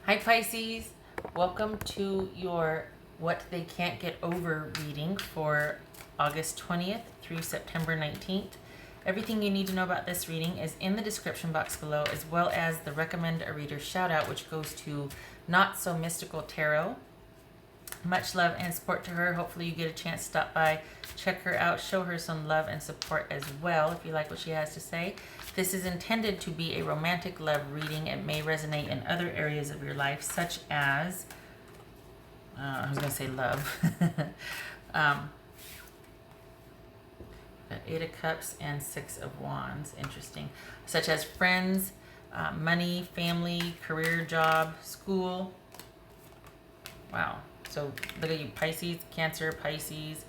Hi Pisces, welcome to your What They Can't Get Over reading for August 20th through September 19th. Everything you need to know about this reading is in the description box below, as well as the Recommend a Reader shout out, which goes to Not So Mystical Tarot. Much love and support to her. Hopefully you get a chance to stop by, check her out, show her some love and support as well if you like what she has to say. This is intended to be a romantic love reading. It may resonate in other areas of your life, such as, I was going to say love. Got Eight of Cups and Six of Wands. Interesting. Such as friends, money, family, career, job, school. Wow. So look at you, Pisces, Cancer, Pisces.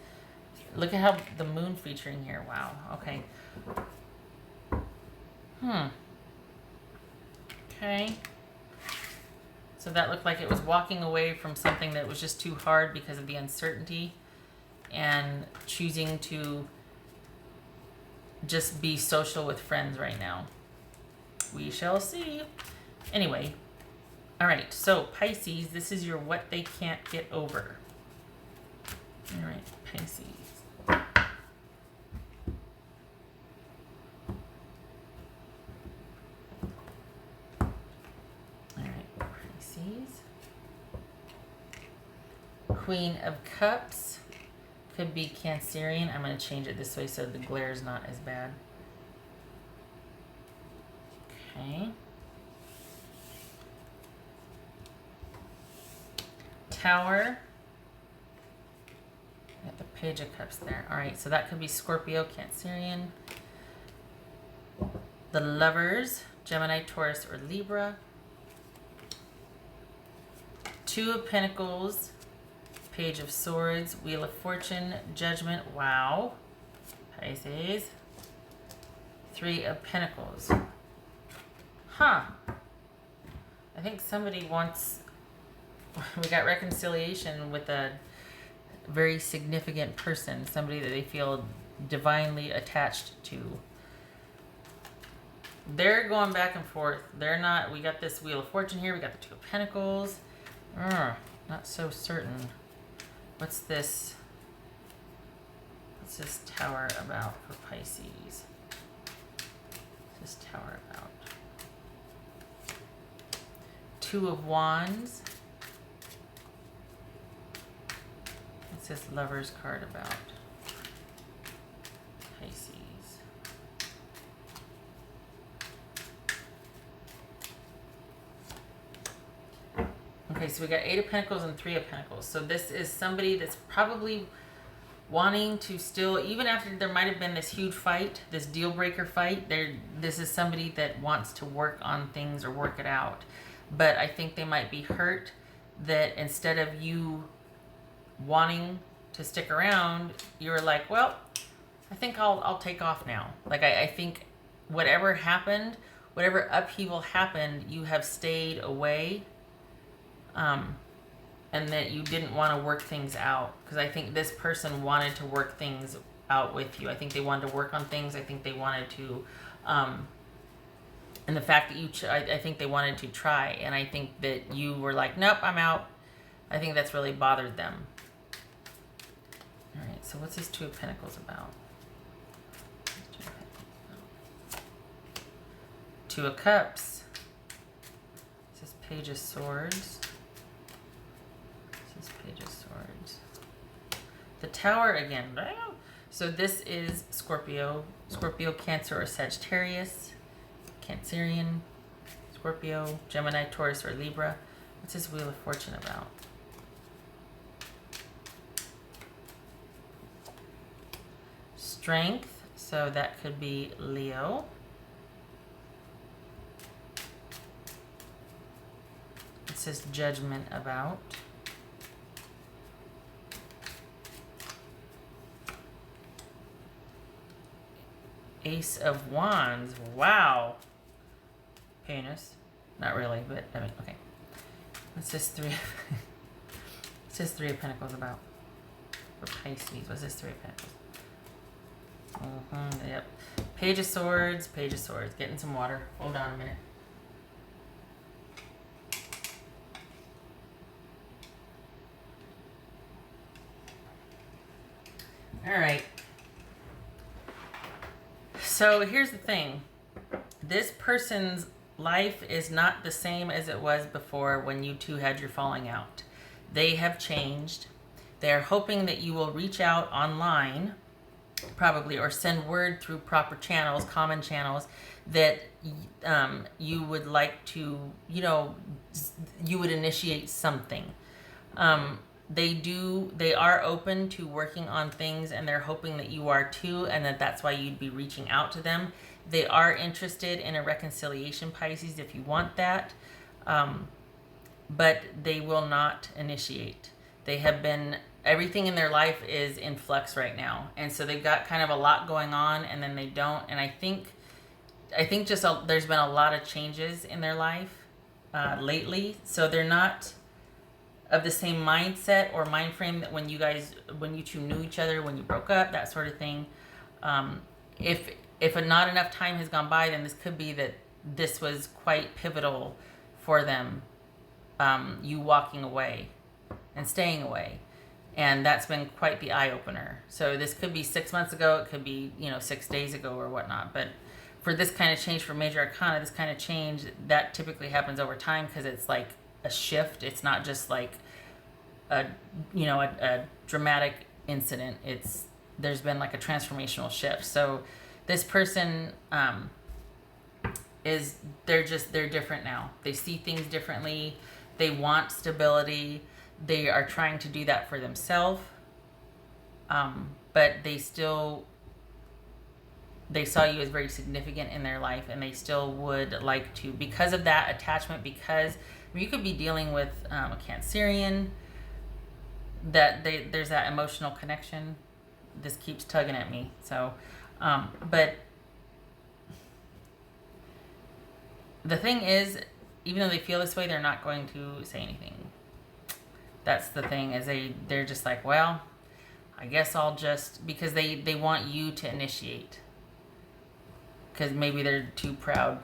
Look at how the moon featuring here. Wow. Okay. Okay. So that looked like it was walking away from something that was just too hard because of the uncertainty and choosing to just be social with friends right now. We shall see. Anyway. All right, so Pisces, this is your what they can't get over. All right, Pisces. All right, Pisces. Queen of Cups. Could be Cancerian. I'm going to change it this way so the glare is not as bad. Okay. Tower. Got the Page of Cups there. All right, so that could be Scorpio, Cancerian. The Lovers, Gemini, Taurus, or Libra. Two of Pentacles, Page of Swords, Wheel of Fortune, Judgment. Wow. Pisces. Three of Pentacles. Huh. I think somebody wants... We got reconciliation with a very significant person, somebody that they feel divinely attached to. They're going back and forth. They're not, we got this Wheel of Fortune here, we got the Two of Pentacles. Not so certain. What's this Tower about for Pisces? What's this Tower about? Two of Wands. What's this Lover's card about? Pisces. Okay, so we got Eight of Pentacles and Three of Pentacles. So this is somebody that's probably wanting to still, even after there might have been this huge fight, this deal breaker fight, this is somebody that wants to work on things or work it out. But I think they might be hurt that instead of you wanting to stick around, you're like, well, I think I'll take off now. Like I think whatever happened, whatever upheaval happened, you have stayed away, and that you didn't want to work things out, because I think this person wanted to work things out with you. I think they wanted to work on things. I think they wanted to, and the fact that I think they wanted to try, and I think that you were like, nope, I'm out. I think that's really bothered them. All right, so what's this Two of Pentacles about? Two of Cups. This is Page of Swords. This is Page of Swords. The Tower again. So this is Scorpio, Cancer, or Sagittarius. Cancerian, Scorpio, Gemini, Taurus, or Libra. What's this Wheel of Fortune about? Strength, so that could be Leo. It says Judgment about. Ace of Wands, wow. Penis, not really, but I mean, okay. What's this Three of Pentacles about? For Pisces, what's this Three of Pentacles? Yep. Page of Swords, Getting some water. Hold on a minute. All right. So here's the thing. This person's life is not the same as it was before when you two had your falling out. They have changed. They're hoping that you will reach out online, probably, or send word through proper channels, common channels, that you would like to, you would initiate something. They are open to working on things, and they're hoping that you are too, and that's why you'd be reaching out to them. They are interested in a reconciliation, Pisces, if you want that, but they will not initiate. They have been, everything in their life is in flux right now, and so they've got kind of a lot going on, and then they don't. And I think just there's been a lot of changes in their life lately, so they're not of the same mindset or mind frame that when you two knew each other, when you broke up, that sort of thing. If not enough time has gone by, then this could be that this was quite pivotal for them, you walking away and staying away. And that's been quite the eye-opener. So this could be 6 months ago, it could be 6 days ago or whatnot. But for this kind of change, for major arcana, this kind of change, that typically happens over time, because it's like a shift. It's not just like a dramatic incident. There's been like a transformational shift. So this person they're different now. They see things differently. They want stability. They are trying to do that for themselves. But they saw you as very significant in their life, and they still would like to, because of that attachment, because you could be dealing with a Cancerian, that there's that emotional connection. This keeps tugging at me. So, but the thing is, even though they feel this way, they're not going to say anything. That's the thing, is they're just like, well, I guess I'll just, because they want you to initiate. Because maybe they're too proud.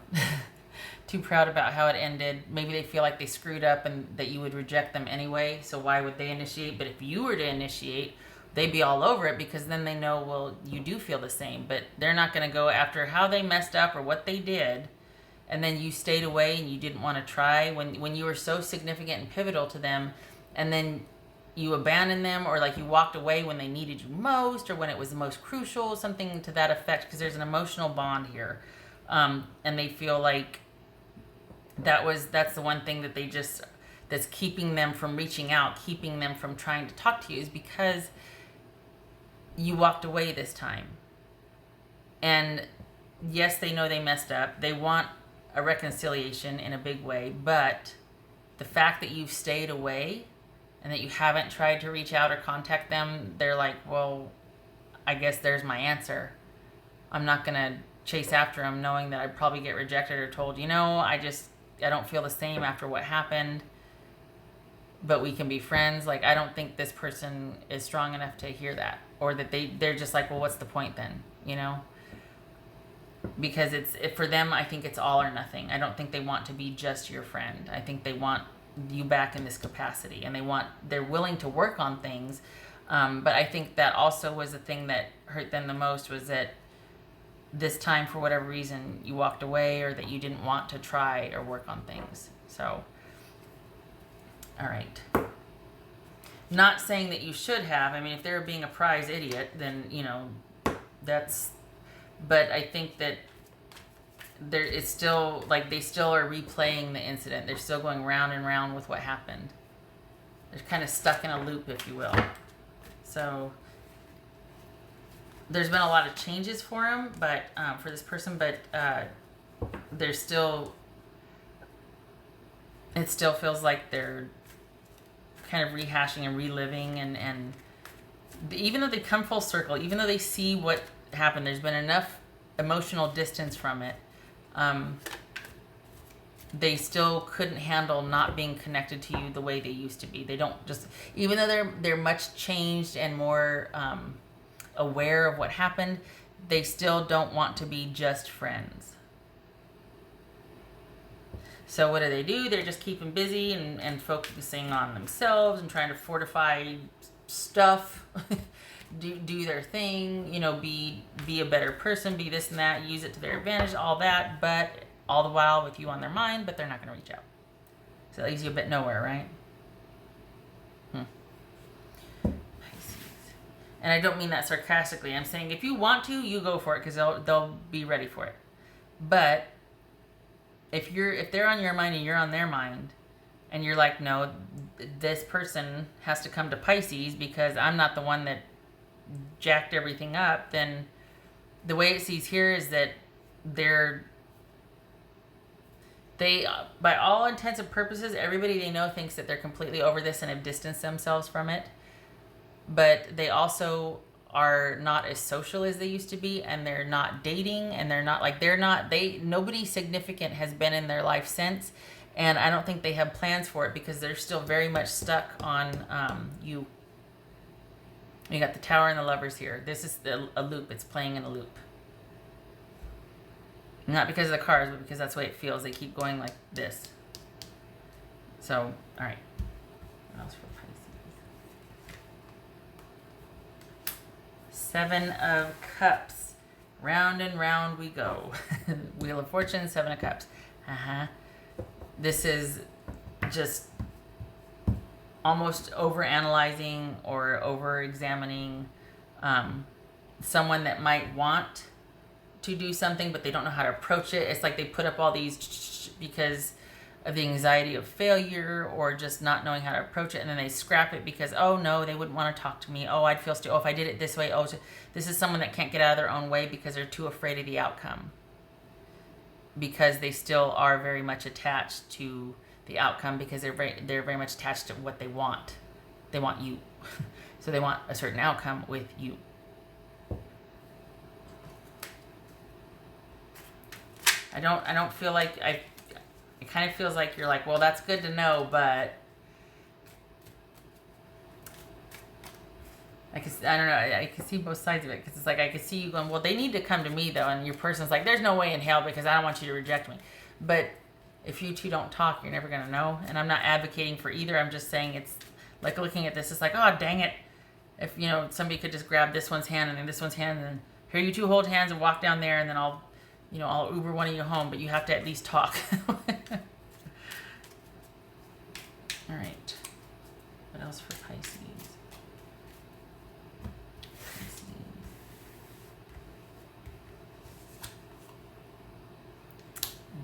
Too proud about how it ended. Maybe they feel like they screwed up and that you would reject them anyway, so why would they initiate? But if you were to initiate, they'd be all over it, because then they know, well, you do feel the same. But they're not going to go after how they messed up or what they did, and then you stayed away and you didn't want to try when you were so significant and pivotal to them, and then you abandoned them, or like you walked away when they needed you most, or when it was the most crucial, something to that effect, because there's an emotional bond here. And they feel like that's the one thing that that's keeping them from reaching out, keeping them from trying to talk to you, is because you walked away this time. And yes, they know they messed up. They want a reconciliation in a big way, but the fact that you've stayed away and that you haven't tried to reach out or contact them, they're like, well, I guess there's my answer. I'm not going to chase after them knowing that I'd probably get rejected or told, I don't feel the same after what happened, but we can be friends. Like, I don't think this person is strong enough to hear that, or that they're just like, well, what's the point then, because for them, I think it's all or nothing. I don't think they want to be just your friend. I think they want you back in this capacity, and they're willing to work on things. But I think that also was the thing that hurt them the most, was that this time, for whatever reason, you walked away, or that you didn't want to try or work on things. So, all right. Not saying that you should have. I mean, if they're being a prize idiot, then, that's, but I think that it's still, like, they still are replaying the incident. They're still going round and round with what happened. They're kind of stuck in a loop, if you will. So there's been a lot of changes for him, but for this person, but there's still, it still feels like they're kind of rehashing and reliving, and even though they come full circle, even though they see what happened, there's been enough emotional distance from it. They still couldn't handle not being connected to you the way they used to be. They don't just, even though they're much changed and more aware of what happened, they still don't want to be just friends. So what do? They're just keeping busy and focusing on themselves and trying to fortify stuff do their thing, you know, be a better person, be this and that, use it to their advantage, all that, but all the while with you on their mind, but they're not going to reach out. So that leaves you a bit nowhere, right? Pisces. And I don't mean that sarcastically. I'm saying if you want to, you go for it, because they'll be ready for it. But if they're on your mind and you're on their mind, and you're like, no, this person has to come to Pisces because I'm not the one that jacked everything up, then the way it sees here is that they, by all intents and purposes, everybody they know thinks that they're completely over this and have distanced themselves from it. But they also are not as social as they used to be, and they're not dating, and nobody significant has been in their life since. And I don't think they have plans for it because they're still very much stuck on you. You got the Tower and the Lovers here. This is a loop. It's playing in a loop. Not because of the cards, but because that's the way it feels. They keep going like this. So, all right. What else for Pisces? 7 of Cups. Round and round we go. Wheel of Fortune, 7 of Cups. This is just almost over-analyzing or over-examining someone that might want to do something, but they don't know how to approach it. It's like they put up all these because of the anxiety of failure or just not knowing how to approach it, and then they scrap it because, oh no, they wouldn't want to talk to me. Oh, I'd feel stupid. Oh, if I did it this way. Oh, this is someone that can't get out of their own way because they're too afraid of the outcome. Because they still are very much attached to the outcome because they're very much attached to what they want. They want you. So they want a certain outcome with you. I don't feel like it kind of feels like you're like, well, that's good to know, but I don't know. I can see both sides of it because it's like I can see you going, well, they need to come to me though, and your person's like, there's no way in hell because I don't want you to reject me. But if you two don't talk, you're never gonna know. And I'm not advocating for either. I'm just saying it's like looking at this. It's like, oh dang it! If somebody could just grab this one's hand and then this one's hand, and then here you two hold hands and walk down there, and then I'll Uber one of you home. But you have to at least talk. All right. What else for Pisces?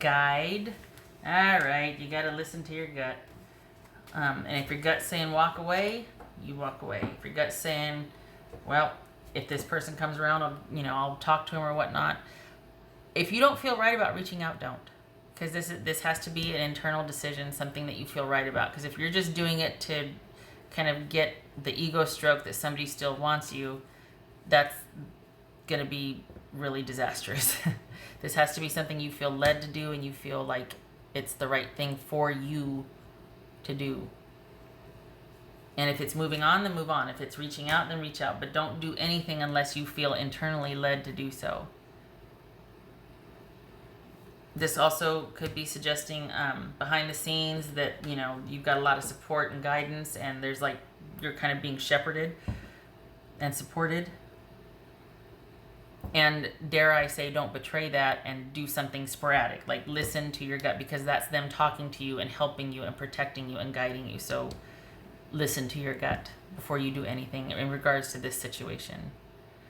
Guide. All right, you got to listen to your gut. And if your gut's saying walk away, you walk away. If your gut's saying, well, if this person comes around, I'll talk to him or whatnot. If you don't feel right about reaching out, don't. Because this has to be an internal decision, something that you feel right about. Because if you're just doing it to kind of get the ego stroke that somebody still wants you, that's going to be really disastrous. This has to be something you feel led to do and you feel like it's the right thing for you to do. And if it's moving on, then move on. If it's reaching out, then reach out. But don't do anything unless you feel internally led to do so. This also could be suggesting behind the scenes that, you've got a lot of support and guidance, and there's like, you're kind of being shepherded and supported. And dare I say, don't betray that and do something sporadic. Like listen to your gut, because that's them talking to you and helping you and protecting you and guiding you. So listen to your gut before you do anything in regards to this situation.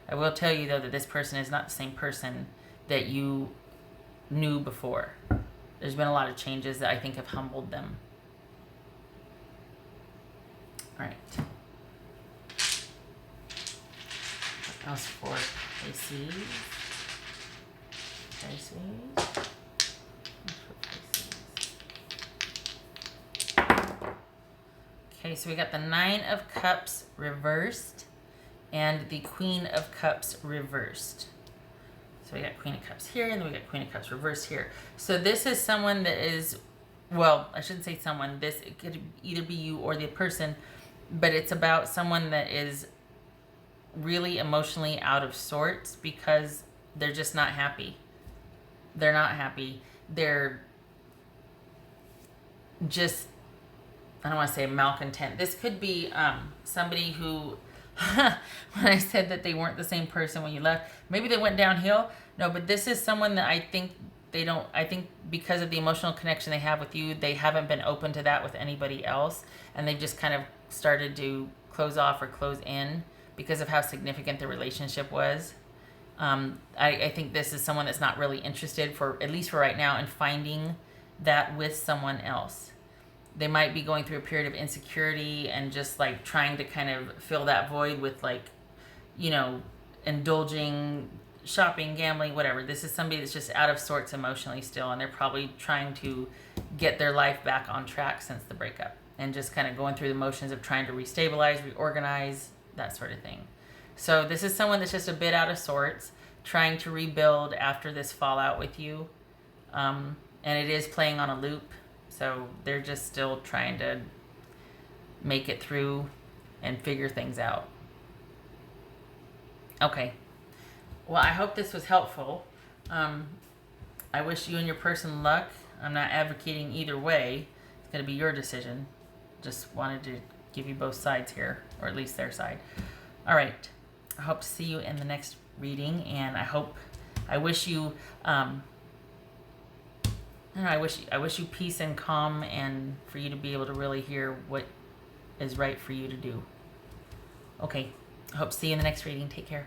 I will tell you though that this person is not the same person that you knew before. There's been a lot of changes that I think have humbled them. All right. What else for Pisces? Okay, so we got the 9 of Cups reversed and the Queen of Cups reversed. So we got Queen of Cups here, and then we got Queen of Cups reversed here. So this is someone that is, well, I shouldn't say someone. It could either be you or the person, but it's about someone that is really emotionally out of sorts because they're just not happy. They're not happy. They're just, I don't want to say malcontent. This could be somebody who when I said that they weren't the same person when you left. Maybe they went downhill. No, but this is someone that I think they don't, I think because of the emotional connection they have with you, they haven't been open to that with anybody else. And they've just kind of started to close off or close in because of how significant the relationship was. I think this is someone that's not really interested, for at least for right now, in finding that with someone else. They might be going through a period of insecurity and just like trying to kind of fill that void with like, you know, indulging, shopping, gambling, whatever. This is somebody that's just out of sorts emotionally still, and they're probably trying to get their life back on track since the breakup and just kind of going through the motions of trying to restabilize, reorganize, that sort of thing. So this is someone that's just a bit out of sorts, trying to rebuild after this fallout with you. And it is playing on a loop. So they're just still trying to make it through and figure things out. Okay. Well, I hope this was helpful. I wish you and your person luck. I'm not advocating either way. It's going to be your decision. Just wanted to give you both sides here, or at least their side. All right. I hope to see you in the next reading, and I wish you, I wish you peace and calm, and for you to be able to really hear what is right for you to do. Okay. I hope to see you in the next reading. Take care.